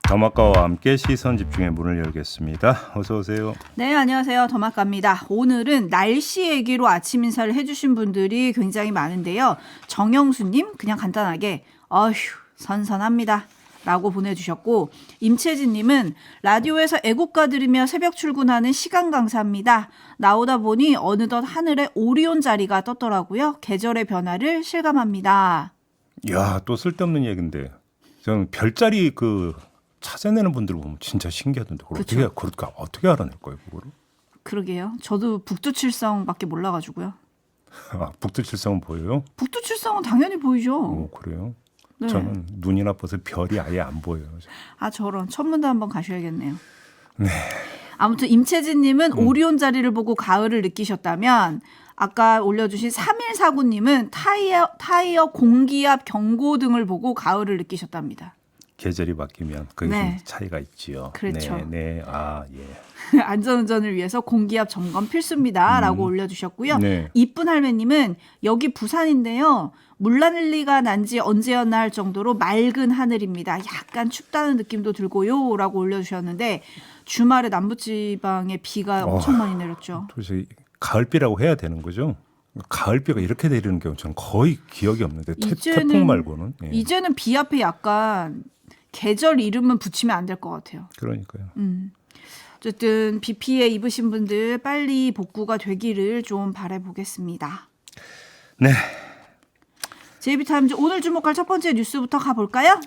더마카와 함께 시선 집중의 문을 열겠습니다. 어서 오세요. 네, 안녕하세요. 더마카입니다. 오늘은 날씨 얘기로 아침 인사를 해주신 분들이 굉장히 많은데요. 정영수님 그냥 간단하게 어휴 선선합니다 라고 보내주셨고, 임채진님은 라디오에서 애국가 들으며 새벽 출근하는 시간 강사입니다. 나오다 보니 어느덧 하늘에 오리온 자리가 떴더라고요. 계절의 변화를 실감합니다. 야, 또 쓸데없는 얘기인데 저는 별자리 찾아내는 분들 보면 진짜 신기하던데 그걸 어떻게 알아낼 거예요, 그거를? 그러게요. 저도 북두칠성밖에 몰라가지고요. 아, 북두칠성은 보여요? 북두칠성은 당연히 보이죠. 오, 그래요? 네. 저는 눈이 나빠서 별이 아예 안 보여요. 아, 저런 천문대 한번 가셔야겠네요. 네. 아무튼 임채진님은 오리온 자리를 보고 가을을 느끼셨다면, 아까 올려주신 3149님은 타이어 공기압 경고 등을 보고 가을을 느끼셨답니다. 계절이 바뀌면 그게 네. 좀 차이가 있지요. 그렇죠. 네. 아, 예. 안전운전을 위해서 공기압 점검 필수입니다 라고 올려주셨고요. 네. 이쁜 할매님은 여기 부산인데요. 물난리가 난 지 언제였나 할 정도로 맑은 하늘입니다. 약간 춥다는 느낌도 들고요 라고 올려주셨는데, 주말에 남부지방에 비가 엄청 많이 내렸죠. 도대체 가을비라고 해야 되는 거죠? 가을비가 이렇게 내리는 경우 저는 거의 기억이 없는데 태풍 말고는. 예. 이제는 비 앞에 약간 계절 이름은 붙이면 안 될 것 같아요. 그러니까요. 어쨌든 비 피해 입으신 분들 빨리 복구가 되기를 좀 바라보겠습니다. 네. JB타임즈 오늘 주목할 첫 번째 뉴스부터 가볼까요?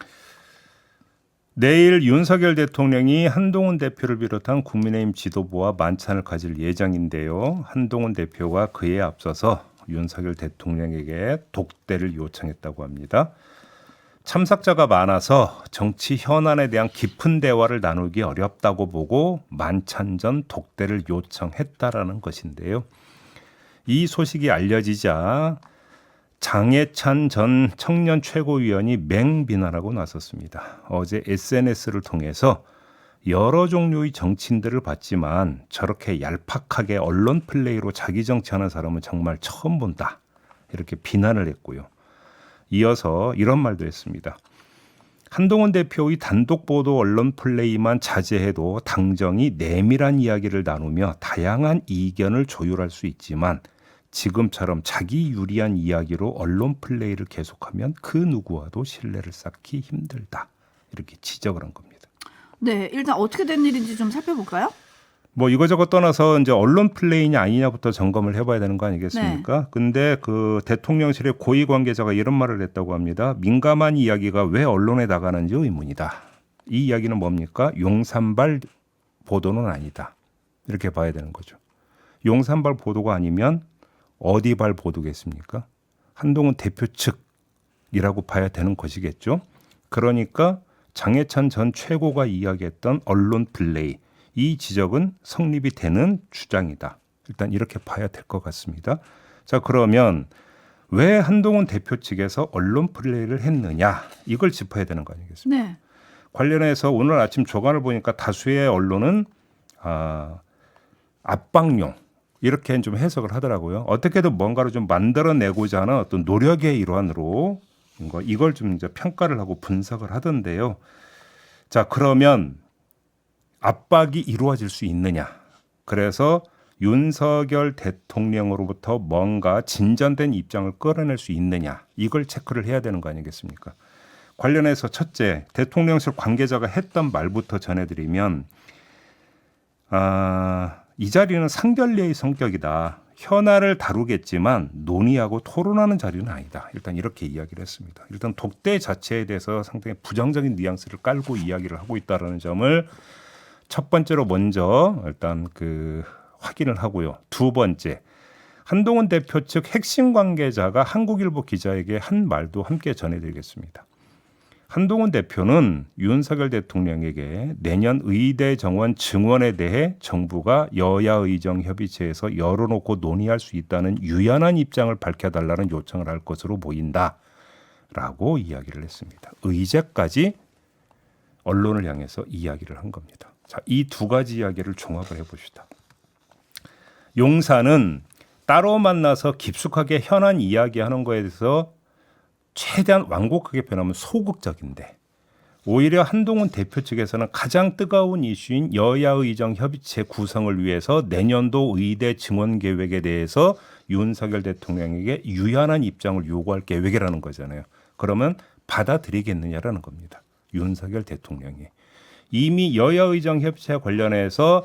내일 윤석열 대통령이 한동훈 대표를 비롯한 국민의힘 지도부와 만찬을 가질 예정인데요. 한동훈 대표가 그에 앞서서 윤석열 대통령에게 독대를 요청했다고 합니다. 참석자가 많아서 정치 현안에 대한 깊은 대화를 나누기 어렵다고 보고 만찬 전 독대를 요청했다라는 것인데요. 이 소식이 알려지자 장해찬 전 청년 최고위원이 맹비난하고 나섰습니다. 어제 SNS를 통해서 여러 종류의 정치인들을 봤지만 저렇게 얄팍하게 언론 플레이로 자기 정치하는 사람은 정말 처음 본다. 이렇게 비난을 했고요. 이어서 이런 말도 했습니다. 한동훈 대표의 단독 보도 언론 플레이만 자제해도 당정이 내밀한 이야기를 나누며 다양한 이견을 조율할 수 있지만 지금처럼 자기 유리한 이야기로 언론 플레이를 계속하면 그 누구와도 신뢰를 쌓기 힘들다. 이렇게 지적을 한 겁니다. 네, 일단 어떻게 된 일인지 좀 살펴볼까요? 뭐 이거저거 떠나서 이제 언론 플레이냐 아니냐부터 점검을 해봐야 되는 거 아니겠습니까? 네. 근데 그 대통령실의 고위 관계자가 이런 말을 했다고 합니다. 민감한 이야기가 왜 언론에 나가는지 의문이다. 이 이야기는 뭡니까? 용산발 보도는 아니다. 이렇게 봐야 되는 거죠. 용산발 보도가 아니면 어디발 보도겠습니까? 한동훈 대표 측이라고 봐야 되는 것이겠죠. 그러니까 장해찬 전 최고가 이야기했던 언론 플레이, 이 지적은 성립이 되는 주장이다. 일단 이렇게 봐야 될 것 같습니다. 자, 그러면 왜 한동훈 대표 측에서 언론 플레이를 했느냐, 이걸 짚어야 되는 거 아니겠습니까? 네. 관련해서 오늘 아침 조간을 보니까 다수의 언론은 압박용 이렇게 좀 해석을 하더라고요. 어떻게든 뭔가를 좀 만들어내고자 하는 어떤 노력의 일환으로 이걸 좀 이제 평가를 하고 분석을 하던데요. 자, 그러면 압박이 이루어질 수 있느냐? 그래서 윤석열 대통령으로부터 뭔가 진전된 입장을 끌어낼 수 있느냐? 이걸 체크를 해야 되는 거 아니겠습니까? 관련해서 첫째, 대통령실 관계자가 했던 말부터 전해드리면 이 자리는 상견례의 성격이다. 현안을 다루겠지만 논의하고 토론하는 자리는 아니다. 일단 이렇게 이야기를 했습니다. 일단 독대 자체에 대해서 상당히 부정적인 뉘앙스를 깔고 이야기를 하고 있다는 점을 첫 번째로 먼저 일단 확인을 하고요. 두 번째, 한동훈 대표 측 핵심 관계자가 한국일보 기자에게 한 말도 함께 전해드리겠습니다. 한동훈 대표는 윤석열 대통령에게 내년 의대 정원 증원에 대해 정부가 여야 의정 협의체에서 열어놓고 논의할 수 있다는 유연한 입장을 밝혀달라는 요청을 할 것으로 보인다라고 이야기를 했습니다. 의제까지 언론을 향해서 이야기를 한 겁니다. 자, 이 두 가지 이야기를 종합을 해봅시다. 용산은 따로 만나서 깊숙하게 현안 이야기하는 거에 대해서 최대한 완곡하게 표현하면 소극적인데 오히려 한동훈 대표 측에서는 가장 뜨거운 이슈인 여야의정협의체 구성을 위해서 내년도 의대 증원 계획에 대해서 윤석열 대통령에게 유연한 입장을 요구할 계획이라는 거잖아요. 그러면 받아들이겠느냐라는 겁니다. 윤석열 대통령이. 이미 여야의정협의체 관련해서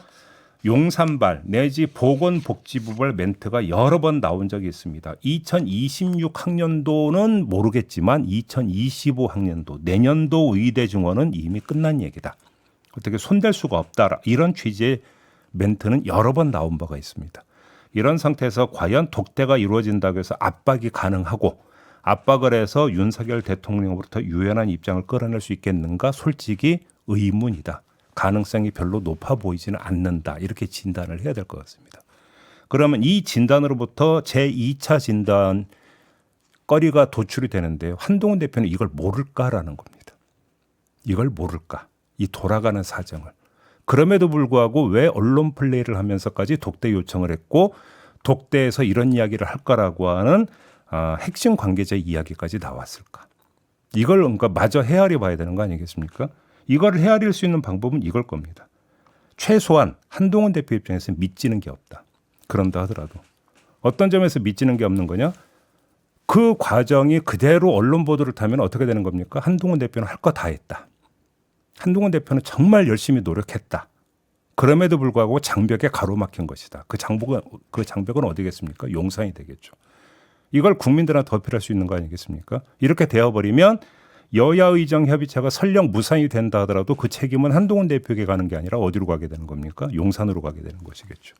용산발 내지 보건복지부발 멘트가 여러 번 나온 적이 있습니다. 2026 학년도는 모르겠지만 2025 학년도 내년도 의대 증원은 이미 끝난 얘기다. 어떻게 손댈 수가 없다. 이런 취지의 멘트는 여러 번 나온 바가 있습니다. 이런 상태에서 과연 독대가 이루어진다고 해서 압박이 가능하고 압박을 해서 윤석열 대통령으로부터 유연한 입장을 끌어낼 수 있겠는가? 솔직히 의문이다. 가능성이 별로 높아 보이지는 않는다. 이렇게 진단을 해야 될 것 같습니다. 그러면 이 진단으로부터 제2차 진단 거리가 도출이 되는데요. 한동훈 대표는 이걸 모를까라는 겁니다. 이걸 모를까? 이 돌아가는 사정을. 그럼에도 불구하고 왜 언론 플레이를 하면서까지 독대 요청을 했고 독대에서 이런 이야기를 할까라고 하는 핵심 관계자의 이야기까지 나왔을까? 이걸 그러니까 마저 헤아려 봐야 되는 거 아니겠습니까? 이걸 헤아릴 수 있는 방법은 이걸 겁니다. 최소한 한동훈 대표 입장에서 믿지는 게 없다. 그런다 하더라도 어떤 점에서 믿지는 게 없는 거냐? 그 과정이 그대로 언론 보도를 타면 어떻게 되는 겁니까? 한동훈 대표는 할 거 다 했다. 한동훈 대표는 정말 열심히 노력했다. 그럼에도 불구하고 장벽에 가로막힌 것이다. 그 장벽은 어디겠습니까? 용산이 되겠죠. 이걸 국민들한테 어필할 수 있는 거 아니겠습니까? 이렇게 되어버리면 여야의정 협의체가 설령 무산이 된다 하더라도 그 책임은 한동훈 대표에게 가는 게 아니라 어디로 가게 되는 겁니까? 용산으로 가게 되는 것이겠죠.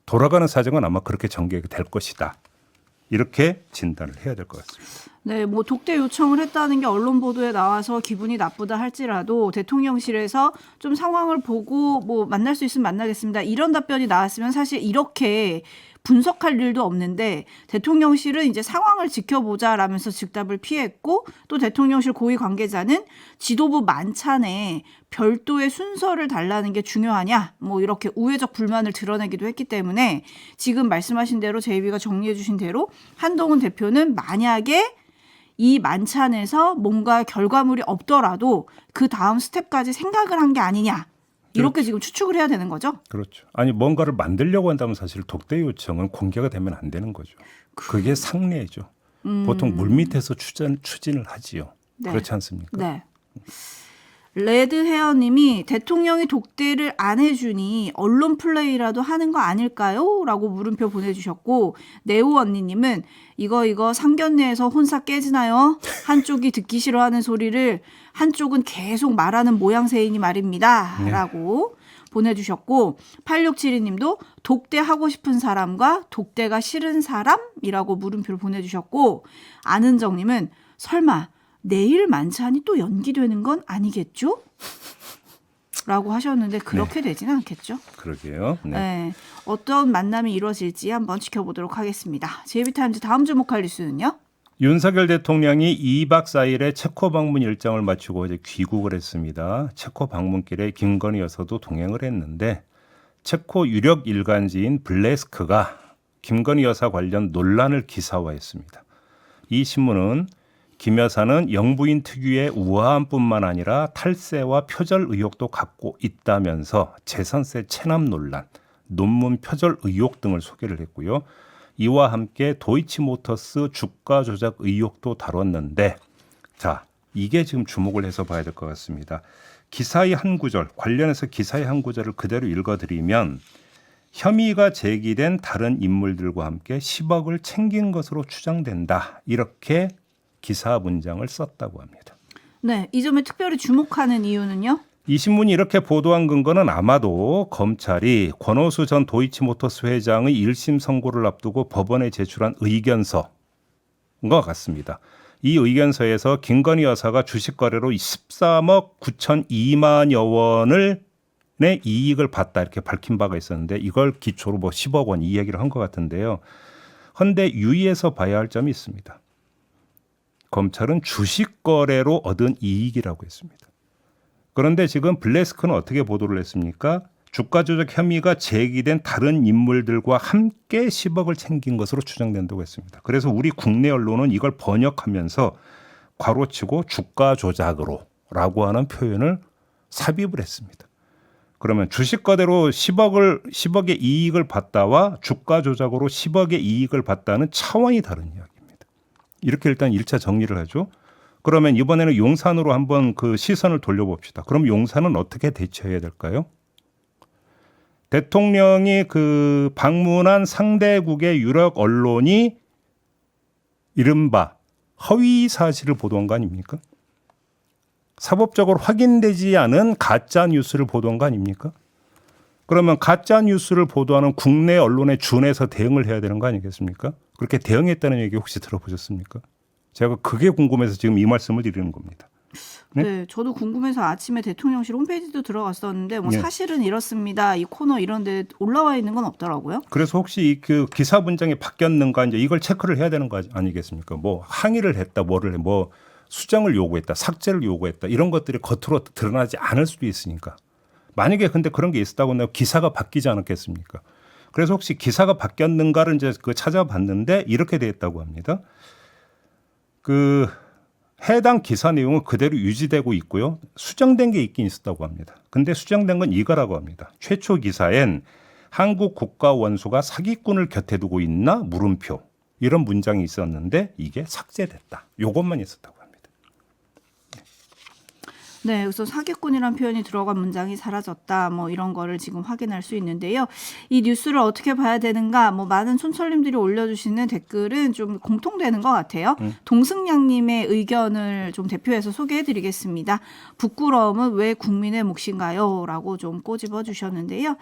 돌아가는 사정은 아마 그렇게 전개될 것이다. 이렇게 진단을 해야 될 것 같습니다. 네, 뭐 독대 요청을 했다는 게 언론 보도에 나와서 기분이 나쁘다 할지라도 대통령실에서 좀 상황을 보고 뭐 만날 수 있으면 만나겠습니다. 이런 답변이 나왔으면 사실 이렇게 분석할 일도 없는데 대통령실은 이제 상황을 지켜보자라면서 즉답을 피했고 또 대통령실 고위 관계자는 지도부 만찬에 별도의 순서를 달라는 게 중요하냐 뭐 이렇게 우회적 불만을 드러내기도 했기 때문에 지금 말씀하신 대로 제이비가 정리해 주신 대로 한동훈 대표는 만약에 이 만찬에서 뭔가 결과물이 없더라도 그 다음 스텝까지 생각을 한 게 아니냐. 이렇게 그렇죠. 지금 추측을 해야 되는 거죠? 그렇죠. 아니 뭔가를 만들려고 한다면 사실 독대 요청은 공개가 되면 안 되는 거죠. 그게 상례죠. 보통 물밑에서 추진을 하지요. 네. 그렇지 않습니까? 네. 레드 헤어님이 대통령이 독대를 안 해주니 언론 플레이라도 하는 거 아닐까요? 라고 물음표 보내주셨고 네오 언니님은 이거 상견례에서 혼사 깨지나요? 한쪽이 듣기 싫어하는 소리를 한쪽은 계속 말하는 모양새이니 말입니다. 네. 라고 보내주셨고 8672님도 독대하고 싶은 사람과 독대가 싫은 사람이라고 물음표를 보내주셨고 안은정님은 설마 내일 만찬이 또 연기되는 건 아니겠죠? 라고 하셨는데 그렇게 되지는 않겠죠. 그러게요. 네. 네. 어떤 만남이 이루어질지 한번 지켜보도록 하겠습니다. 제이비타임즈 다음 주목할 뉴스는요? 윤석열 대통령이 2박 4일의 체코 방문 일정을 마치고 이제 귀국을 했습니다. 체코 방문길에 김건희 여사도 동행을 했는데 체코 유력 일간지인 블레스크가 김건희 여사 관련 논란을 기사화했습니다. 이 신문은 김 여사는 영부인 특유의 우아함뿐만 아니라 탈세와 표절 의혹도 갖고 있다면서 재산세 체납 논란, 논문 표절 의혹 등을 소개를 했고요. 이와 함께 도이치모터스 주가 조작 의혹도 다뤘는데 자, 이게 지금 주목을 해서 봐야 될 것 같습니다. 기사의 한 구절, 관련해서 기사의 한 구절을 그대로 읽어드리면 혐의가 제기된 다른 인물들과 함께 10억을 챙긴 것으로 추정된다. 이렇게 기사 문장을 썼다고 합니다. 네, 이 점에 특별히 주목하는 이유는요? 이 신문이 이렇게 보도한 근거는 아마도 검찰이 권오수 전 도이치모터스 회장의 1심 선고를 앞두고 법원에 제출한 의견서인 것 같습니다. 이 의견서에서 김건희 여사가 주식 거래로 13억 9,002만여 원을 내 이익을 봤다 이렇게 밝힌 바가 있었는데 이걸 기초로 뭐 10억 원 이 얘기를 한 것 같은데요. 그런데 유의해서 봐야 할 점이 있습니다. 검찰은 주식 거래로 얻은 이익이라고 했습니다. 그런데 지금 블레스크는 어떻게 보도를 했습니까? 주가 조작 혐의가 제기된 다른 인물들과 함께 10억을 챙긴 것으로 추정된다고 했습니다. 그래서 우리 국내 언론은 이걸 번역하면서 괄호치고 주가 조작으로라고 하는 표현을 삽입을 했습니다. 그러면 주식 거래로 10억의 이익을 봤다와 주가 조작으로 10억의 이익을 봤다는 차원이 다른 이야기입니다. 이렇게 일단 1차 정리를 하죠. 그러면 이번에는 용산으로 한번 그 시선을 돌려봅시다. 그럼 용산은 어떻게 대처해야 될까요? 대통령이 그 방문한 상대국의 유력 언론이 이른바 허위 사실을 보도한 거 아닙니까? 사법적으로 확인되지 않은 가짜 뉴스를 보도한 거 아닙니까? 그러면 가짜 뉴스를 보도하는 국내 언론에 준해서 대응을 해야 되는 거 아니겠습니까? 그렇게 대응했다는 얘기 혹시 들어보셨습니까? 제가 그게 궁금해서 지금 이 말씀을 드리는 겁니다. 네? 네, 저도 궁금해서 아침에 대통령실 홈페이지도 들어갔었는데 뭐 네. 사실은 이렇습니다. 이 코너 이런 데 올라와 있는 건 없더라고요. 그래서 혹시 그 기사 문장이 바뀌었는가 이제 이걸 체크를 해야 되는 거 아니겠습니까? 뭐 항의를 했다, 뭐를 해, 뭐 수정을 요구했다, 삭제를 요구했다 이런 것들이 겉으로 드러나지 않을 수도 있으니까. 만약에 근데 그런 게 있었다고 하면 기사가 바뀌지 않았겠습니까? 그래서 혹시 기사가 바뀌었는가를 이제 그 찾아봤는데 이렇게 돼 있다고 합니다. 그 해당 기사 내용은 그대로 유지되고 있고요. 수정된 게 있긴 있었다고 합니다. 근데 수정된 건 이거라고 합니다. 최초 기사엔 한국 국가원수가 사기꾼을 곁에 두고 있나? 물음표. 이런 문장이 있었는데 이게 삭제됐다. 이것만 있었다고 합니다. 네, 그래서 사기꾼이란 표현이 들어간 문장이 사라졌다. 뭐 이런 거를 지금 확인할 수 있는데요. 이 뉴스를 어떻게 봐야 되는가? 뭐 많은 촌철님들이 올려주시는 댓글은 좀 공통되는 것 같아요. 동승양님의 의견을 좀 대표해서 소개해드리겠습니다. 부끄러움은 왜 국민의 몫인가요? 라고 좀 꼬집어 주셨는데요.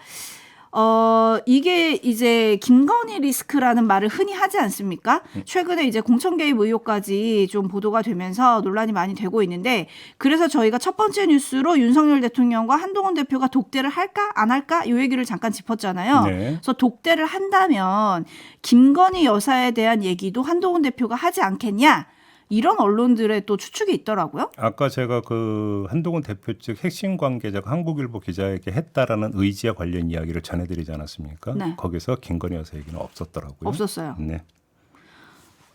이게 이제 김건희 리스크라는 말을 흔히 하지 않습니까? 최근에 이제 공천 개입 의혹까지 좀 보도가 되면서 논란이 많이 되고 있는데, 그래서 저희가 첫 번째 뉴스로 윤석열 대통령과 한동훈 대표가 독대를 할까 안 할까 이 얘기를 잠깐 짚었잖아요. 네. 그래서 독대를 한다면 김건희 여사에 대한 얘기도 한동훈 대표가 하지 않겠냐? 이런 언론들의 또 추측이 있더라고요. 아까 제가 그 한동훈 대표 측 핵심 관계자가 한국일보 기자에게 했다라는 의지와 관련 이야기를 전해드리지 않았습니까? 네. 거기서 김건희 여사 얘기는 없었더라고요. 없었어요. 네.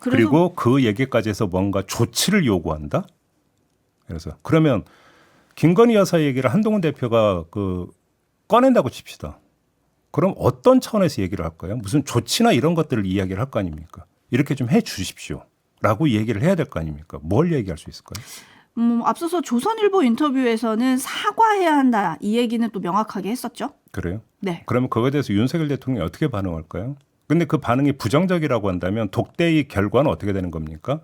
그래서 그리고 그 얘기까지 해서 뭔가 조치를 요구한다? 그래서 그러면 김건희 여사 얘기를 한동훈 대표가 그 꺼낸다고 칩시다. 그럼 어떤 차원에서 얘기를 할까요? 무슨 조치나 이런 것들을 이야기를 할 거 아닙니까? 이렇게 좀 해 주십시오. 라고 얘기를 해야 될 거 아닙니까? 뭘 얘기할 수 있을까요? 앞서서 조선일보 인터뷰에서는 사과해야 한다. 이 얘기는 또 명확하게 했었죠. 그래요? 네. 그러면 그거에 대해서 윤석열 대통령이 어떻게 반응할까요? 근데 그 반응이 부정적이라고 한다면 독대의 결과는 어떻게 되는 겁니까?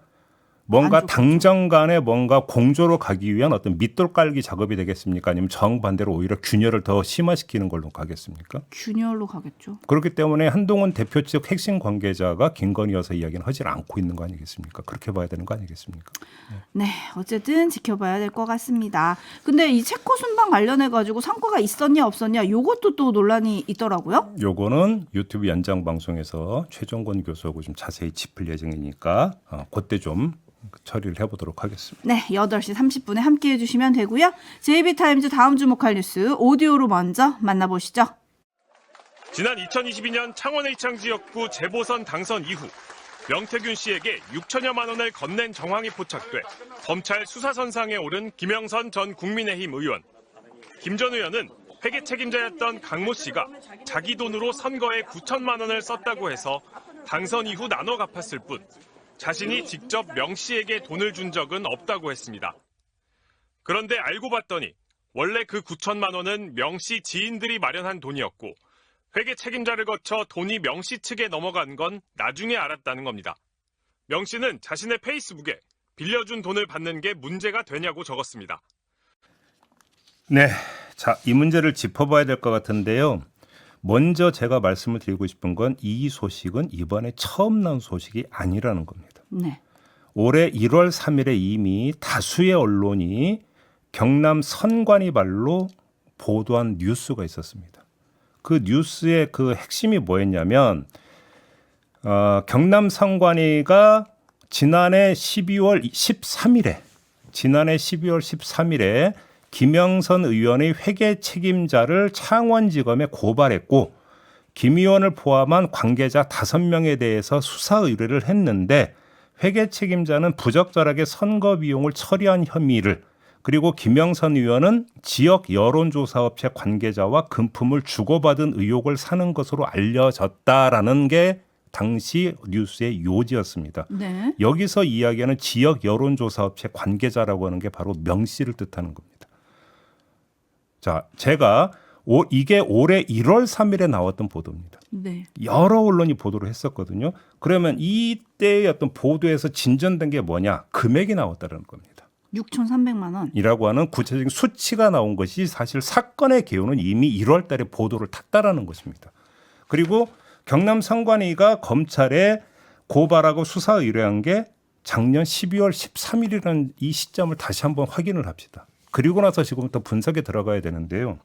뭔가 안 좋겠죠. 당정 간에 뭔가 공조로 가기 위한 어떤 밑돌 깔기 작업이 되겠습니까? 아니면 정반대로 오히려 균열을 더 심화시키는 걸로 가겠습니까? 균열로 가겠죠. 그렇기 때문에 한동훈 대표 측 핵심 관계자가 김건희 여사 이야기는 하지 않고 있는 거 아니겠습니까? 그렇게 봐야 되는 거 아니겠습니까? 네, 어쨌든 지켜봐야 될 것 같습니다. 근데 이 체코 순방 관련해 가지고 성과가 있었냐 없었냐 요것도 또 논란이 있더라고요. 요거는 유튜브 연장 방송에서 최종권 교수하고 좀 자세히 짚을 예정이니까 그때 좀 처리를 해보도록 하겠습니다. 네, 8시 30분에 함께해 주시면 되고요. JB타임즈 다음 주목할 뉴스 오디오로 먼저 만나보시죠. 지난 2022년 창원의창 지역구 재보선 당선 이후 명태균 씨에게 6천여만 원을 건넨 정황이 포착돼 검찰 수사선상에 오른 김영선 전 국민의힘 의원. 김 전 의원은 회계 책임자였던 강모 씨가 자기 돈으로 선거에 9천만 원을 썼다고 해서 당선 이후 나눠 갚았을 뿐 자신이 직접 명 씨에게 돈을 준 적은 없다고 했습니다. 그런데 알고 봤더니 원래 그 9천만 원은 명 씨 지인들이 마련한 돈이었고 회계 책임자를 거쳐 돈이 명 씨 측에 넘어간 건 나중에 알았다는 겁니다. 명 씨는 자신의 페이스북에 빌려준 돈을 받는 게 문제가 되냐고 적었습니다. 네, 자, 이 문제를 짚어봐야 될 것 같은데요. 먼저 제가 말씀을 드리고 싶은 건 이 소식은 이번에 처음 나온 소식이 아니라는 겁니다. 네. 올해 1월 3일에 이미 다수의 언론이 경남 선관위 발로 보도한 뉴스가 있었습니다. 그 뉴스의 그 핵심이 뭐였냐면 경남 선관위가 지난해 12월 13일에 김영선 의원의 회계 책임자를 창원지검에 고발했고 김 의원을 포함한 관계자 5명에 대해서 수사 의뢰를 했는데 회계 책임자는 부적절하게 선거 비용을 처리한 혐의를 그리고 김영선 의원은 지역 여론조사업체 관계자와 금품을 주고받은 의혹을 사는 것으로 알려졌다라는 게 당시 뉴스의 요지였습니다. 네. 여기서 이야기하는 지역 여론조사업체 관계자라고 하는 게 바로 명 씨를 뜻하는 겁니다. 자, 제가 이게 올해 1월 3일에 나왔던 보도입니다. 네. 여러 언론이 보도를 했었거든요. 그러면 이때의 어떤 보도에서 진전된 게 뭐냐? 금액이 나왔다는 겁니다. 6,300만 원. 이라고 하는 구체적인 수치가 나온 것이 사실 사건의 개요는 이미 1월 달에 보도를 탔다라는 것입니다. 그리고 경남 선관위가 검찰에 고발하고 수사 의뢰한 게 작년 12월 13일이라는 이 시점을 다시 한번 확인을 합시다. 그리고 나서 지금부터 분석에 들어가야 되는데요.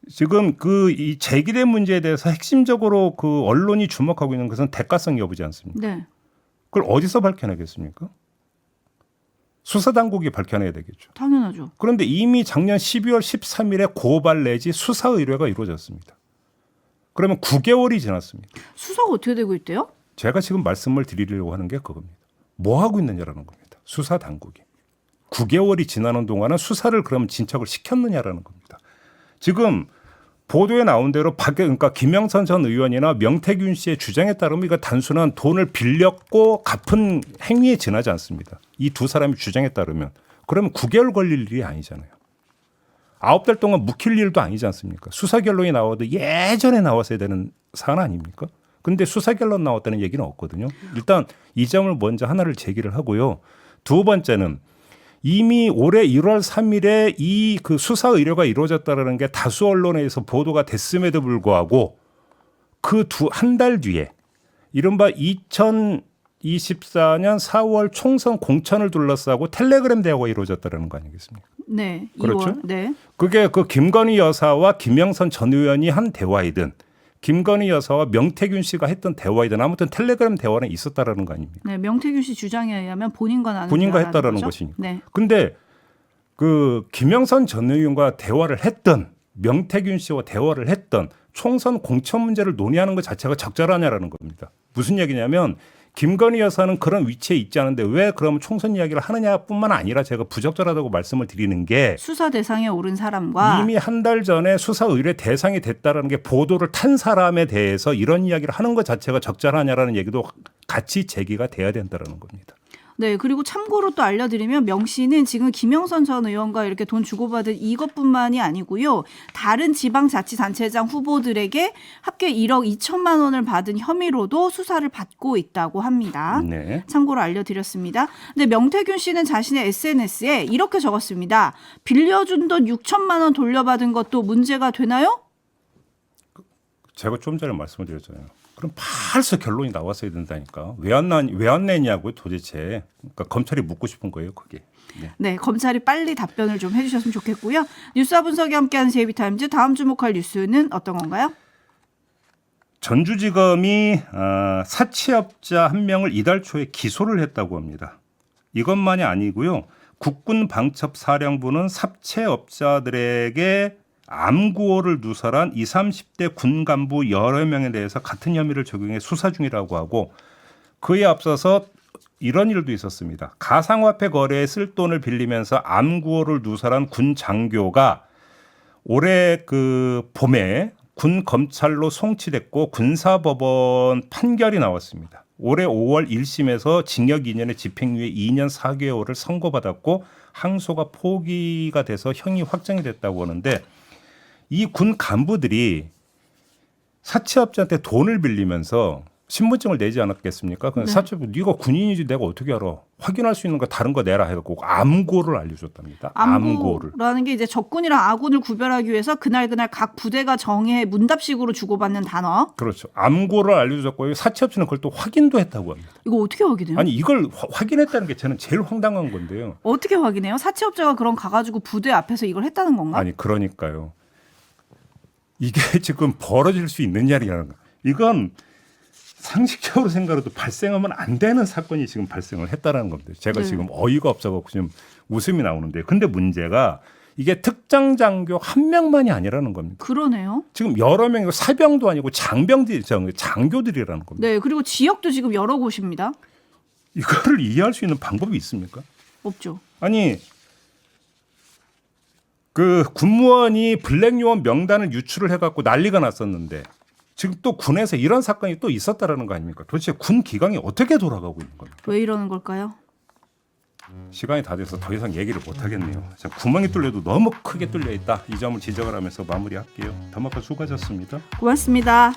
지금 이 제기된 문제에 대해서 핵심적으로 그 언론이 주목하고 있는 것은 대가성 여부지 않습니까? 네. 그걸 어디서 밝혀내겠습니까? 수사당국이 밝혀내야 되겠죠. 당연하죠. 그런데 이미 작년 12월 13일에 고발 내지 수사 의뢰가 이루어졌습니다. 그러면 9개월이 지났습니다. 수사가 어떻게 되고 있대요? 제가 지금 말씀을 드리려고 하는 게 그겁니다. 뭐 하고 있느냐라는 겁니다. 수사 당국이. 9개월이 지나는 동안은 수사를 그럼 진척을 시켰느냐라는 겁니다. 지금 보도에 나온 대로 그러니까 김영선 전 의원이나 명태균 씨의 주장에 따르면 이거 단순한 돈을 빌렸고 갚은 행위에 지나지 않습니다. 이 두 사람의 주장에 따르면. 그러면 9개월 걸릴 일이 아니잖아요. 9달 동안 묵힐 일도 아니지 않습니까? 수사 결론이 나와도 예전에 나왔어야 되는 사안 아닙니까? 근데 수사 결론 나왔다는 얘기는 없거든요. 일단 이 점을 먼저 하나를 제기를 하고요. 두 번째는 이미 올해 1월 3일에 이 그 수사 의뢰가 이루어졌다는 게 다수 언론에서 보도가 됐음에도 불구하고 그 한 달 뒤에 이른바 2024년 4월 총선 공천을 둘러싸고 텔레그램 대화가 이루어졌다는 거 아니겠습니까? 네. 그렇죠? 2월. 네. 그게 그 김건희 여사와 김영선 전 의원이 한 대화이든 김건희 여사와 명태균 씨가 했던 대화이든 아무튼 텔레그램 대화는 있었다라는 거 아닙니까? 네. 명태균 씨 주장에 의하면 본인과 했다라는 것이니까. 네. 근데 그 김영선 전 의원과 대화를 했던 명태균 씨와 대화를 했던 총선 공천 문제를 논의하는 것 자체가 적절하냐라는 겁니다. 무슨 얘기냐면 김건희 여사는 그런 위치에 있지 않은데 왜 그러면 총선 이야기를 하느냐뿐만 아니라 제가 부적절하다고 말씀을 드리는 게 수사 대상에 오른 사람과 이미 한 달 전에 수사 의뢰 대상이 됐다라는 게 보도를 탄 사람에 대해서 이런 이야기를 하는 것 자체가 적절하냐라는 얘기도 같이 제기가 돼야 된다라는 겁니다. 네, 그리고 참고로 또 알려드리면 명 씨는 지금 김영선 전 의원과 이렇게 돈 주고받은 이것뿐만이 아니고요. 다른 지방자치단체장 후보들에게 합계 1억 2천만 원을 받은 혐의로도 수사를 받고 있다고 합니다. 네. 참고로 알려드렸습니다. 근데 명태균 씨는 자신의 SNS에 이렇게 적었습니다. 빌려준 돈 6천만 원 돌려받은 것도 문제가 되나요? 제가 좀 전에 말씀을 드렸잖아요. 그럼 벌써 결론이 나왔어야 된다니까. 왜 안 내냐고요 도대체. 그러니까 검찰이 묻고 싶은 거예요 그게. 네. 네, 검찰이 빨리 답변을 좀 해주셨으면 좋겠고요. 뉴스와 분석이 함께하는 JB타임즈 다음 주목할 뉴스는 어떤 건가요? 전주지검이 사채업자 한 명을 이달 초에 기소를 했다고 합니다. 이것만이 아니고요. 국군방첩사령부는 사채업자들에게 암구호를 누설한 20, 30대 군 간부 여러 명에 대해서 같은 혐의를 적용해 수사 중이라고 하고 그에 앞서서 이런 일도 있었습니다. 가상화폐 거래에 쓸 돈을 빌리면서 암구호를 누설한 군 장교가 올해 그 봄에 군 검찰로 송치됐고 군사법원 판결이 나왔습니다. 올해 5월 1심에서 징역 2년에 집행유예 2년 4개월을 선고받았고 항소가 포기가 돼서 형이 확정이 됐다고 하는데 이 군 간부들이 사채업자한테 돈을 빌리면서 신분증을 내지 않았겠습니까? 네. 사채업자 네가 군인이지 내가 어떻게 알아? 확인할 수 있는 거 다른 거 내라 해갖고 암고를 알려줬답니다. 암고라는 게 이제 적군이랑 아군을 구별하기 위해서 그날 각 부대가 정해 문답식으로 주고받는 단어. 그렇죠. 암고를 알려줬고 사채업자는 그걸 또 확인도 했다고 합니다. 이거 어떻게 확인해요? 아니 이걸 확인했다는 게 저는 제일 황당한 건데요. 어떻게 확인해요? 사채업자가 그럼 가가지고 부대 앞에서 이걸 했다는 건가? 아니 그러니까요. 이게 지금 벌어질 수 있느냐라는 거. 이건 상식적으로 생각해도 발생하면 안 되는 사건이 지금 발생을 했다라는 겁니다. 제가 네. 지금 어이가 없어갖고 지금 웃음이 나오는데, 근데 문제가 이게 특정 장교 한 명만이 아니라는 겁니다. 그러네요. 지금 여러 명이고 사병도 아니고 장교들이라는 겁니다. 네, 그리고 지역도 지금 여러 곳입니다. 이거를 이해할 수 있는 방법이 있습니까? 없죠. 아니 그 군무원이 블랙 요원 명단을 유출을 해갖고 난리가 났었는데 지금 또 군에서 이런 사건이 또 있었다라는 거 아닙니까? 도대체 군 기강이 어떻게 돌아가고 있는 겁니까? 왜 이러는 걸까요? 시간이 다 돼서 더 이상 얘기를 못 하겠네요. 자, 구멍이 뚫려도 너무 크게 뚫려 있다. 이 점을 지적을 하면서 마무리할게요. 더마카 수고하셨습니다. 고맙습니다.